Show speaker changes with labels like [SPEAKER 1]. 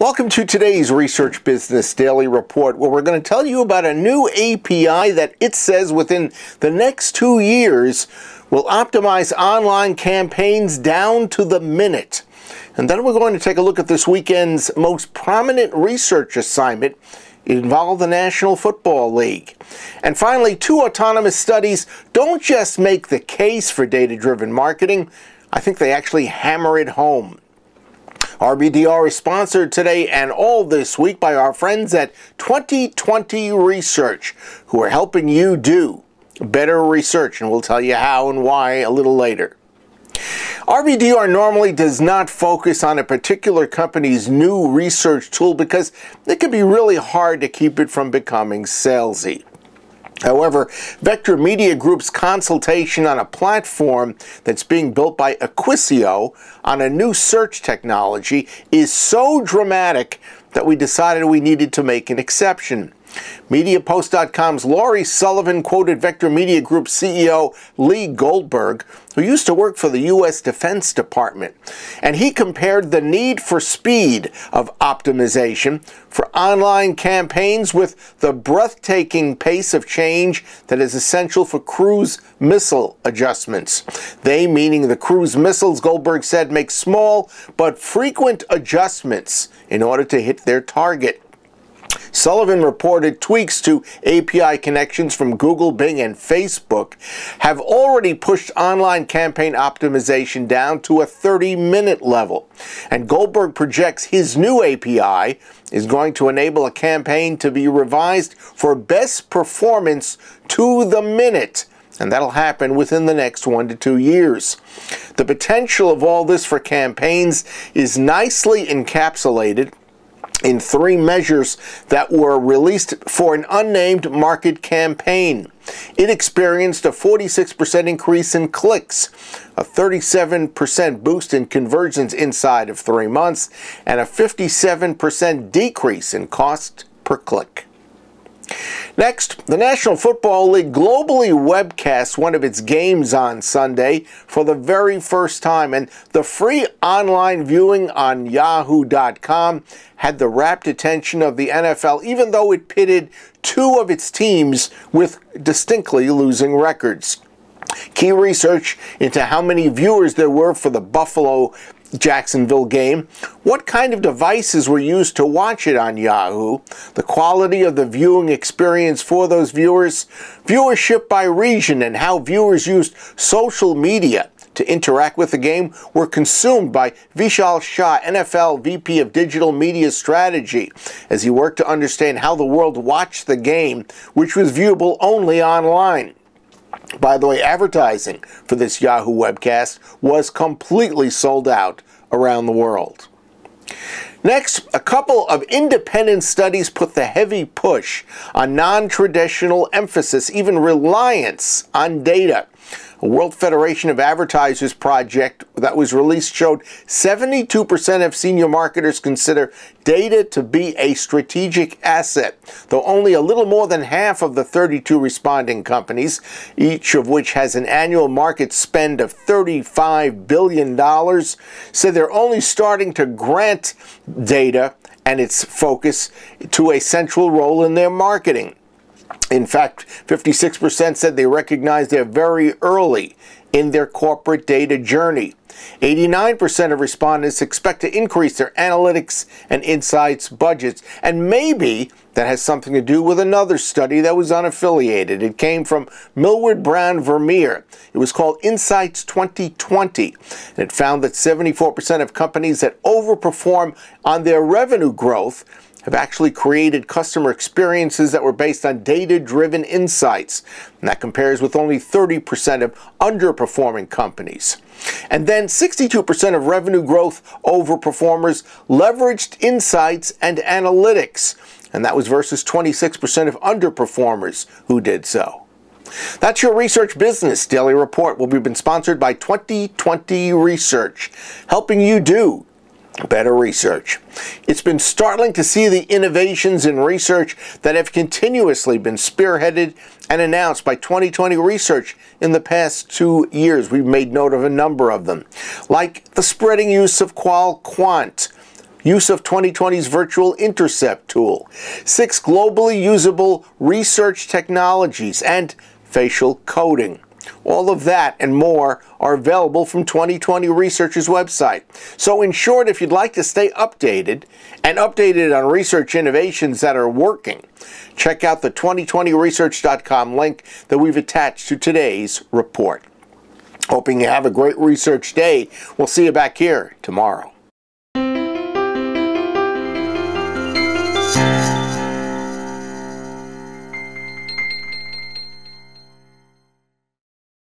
[SPEAKER 1] Welcome to today's Research Business Daily Report, where we're going to tell you about a new API that it says within the next 2 years will optimize online campaigns down to the minute. And then we're going to take a look at this weekend's most prominent research assignment. It involved the National Football League. And finally, 2 autonomous studies don't just make the case for data-driven marketing. I think they actually hammer it home. RBDR is sponsored today and all this week by our friends at 2020 Research, who are helping you do better research, and we'll tell you how and why a little later. RBDR normally does not focus on a particular company's new research tool because it can be really hard to keep it from becoming salesy. However, Vector Media Group's consultation on a platform that's being built by Acquisio on a new search technology is so dramatic that we decided we needed to make an exception. MediaPost.com's Laurie Sullivan quoted Vector Media Group CEO Lee Goldberg, who used to work for the U.S. Defense Department, and he compared the need for speed of optimization for online campaigns with the breathtaking pace of change that is essential for cruise missile adjustments. They, meaning the cruise missiles, Goldberg said, make small but frequent adjustments in order to hit their target. Sullivan reported tweaks to API connections from Google, Bing, and Facebook have already pushed online campaign optimization down to a 30-minute level. And Goldberg projects his new API is going to enable a campaign to be revised for best performance to the minute. And that'll happen within the next 1 to 2 years. The potential of all this for campaigns is nicely encapsulated in 3 measures that were released for an unnamed market campaign. It experienced a 46% increase in clicks, a 37% boost in conversions inside of 3 months, and a 57% decrease in cost per click. Next, the National Football League globally webcast one of its games on Sunday for the very first time, and the free online viewing on yahoo.com had the rapt attention of the NFL, even though it pitted 2 of its teams with distinctly losing records. Key research into how many viewers there were for the Buffalo-Jacksonville game, what kind of devices were used to watch it on Yahoo, the quality of the viewing experience for those viewers, viewership by region, and how viewers used social media to interact with the game were consumed by Vishal Shah, NFL VP of Digital Media Strategy, as he worked to understand how the world watched the game, which was viewable only online. By the way, advertising for this Yahoo webcast was completely sold out around the world. Next, a couple of independent studies put the heavy push on non-traditional emphasis, even reliance on data. A World Federation of Advertisers project that was released showed 72% of senior marketers consider data to be a strategic asset, though only a little more than half of the 32 responding companies, each of which has an annual market spend of $35 billion, said they're only starting to grant data and its focus to a central role in their marketing. In fact, 56% said they recognize they're very early in their corporate data journey. 89% of respondents expect to increase their analytics and insights budgets. And maybe that has something to do with another study that was unaffiliated. It came from Millward Brown Vermeer. It was called Insights 2020. And it found that 74% of companies that overperform on their revenue growth have actually created customer experiences that were based on data-driven insights. And that compares with only 30% of underperforming companies. And then 62% of revenue growth overperformers leveraged insights and analytics. And that was versus 26% of underperformers who did so. That's your Research Business Daily Report. We've been sponsored by 2020 Research, helping you do better research. It's been startling to see the innovations in research that have continuously been spearheaded and announced by 2020 Research in the past 2 years. We've made note of a number of them, like the spreading use of qual-quant, use of 2020's virtual intercept tool, 6 globally usable research technologies, and facial coding. All of that and more are available from 2020 Research's website. So in short, if you'd like to stay updated and updated on research innovations that are working, check out the 2020research.com link that we've attached to today's report. Hoping you have a great research day. We'll see you back here tomorrow.